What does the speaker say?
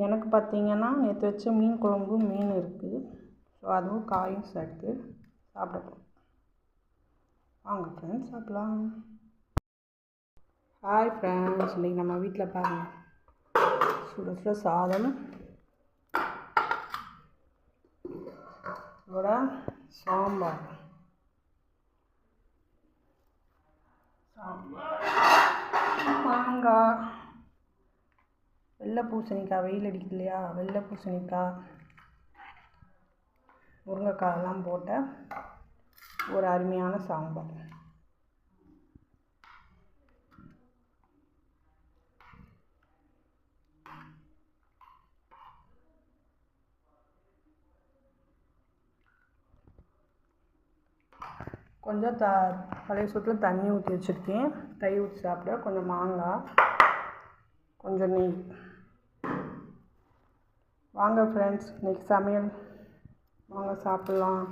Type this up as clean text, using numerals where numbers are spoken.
எனக்கு பார்த்திங்கன்னா நேற்று வச்ச மீன் குழம்பு மீன் இருக்குது. ஸோ அதுவும் காயும் சேர்த்து சாப்பிட போகிறோம். வாங்க ஃப்ரெண்ட்ஸ் சாப்பிட்லாம். ஹாய் ஃப்ரெண்ட்ஸ், இன்றைக்கி நம்ம வீட்டில் பாருங்கள் சுட சுட சாதம், இதோட சாம்பார், மாங்காய், வெள்ளை பூசணிக்காய், வெயில் அடிக்குது இல்லையா, வெள்ளை பூசணிக்காய், முருங்கைக்காயெல்லாம் போட்ட ஒரு அருமையான சாம்பார். கொஞ்சம் பழைய சூட்டில் தண்ணி ஊற்றி வச்சுருக்கேன், தயிர் ஊற்றி சாப்பிட. கொஞ்சம் மாங்காய், கொஞ்சம் நெய். வாங்க ஃப்ரெண்ட்ஸ், இன்றைக்கி சமையல், வாங்க சாப்பிட்லாம்.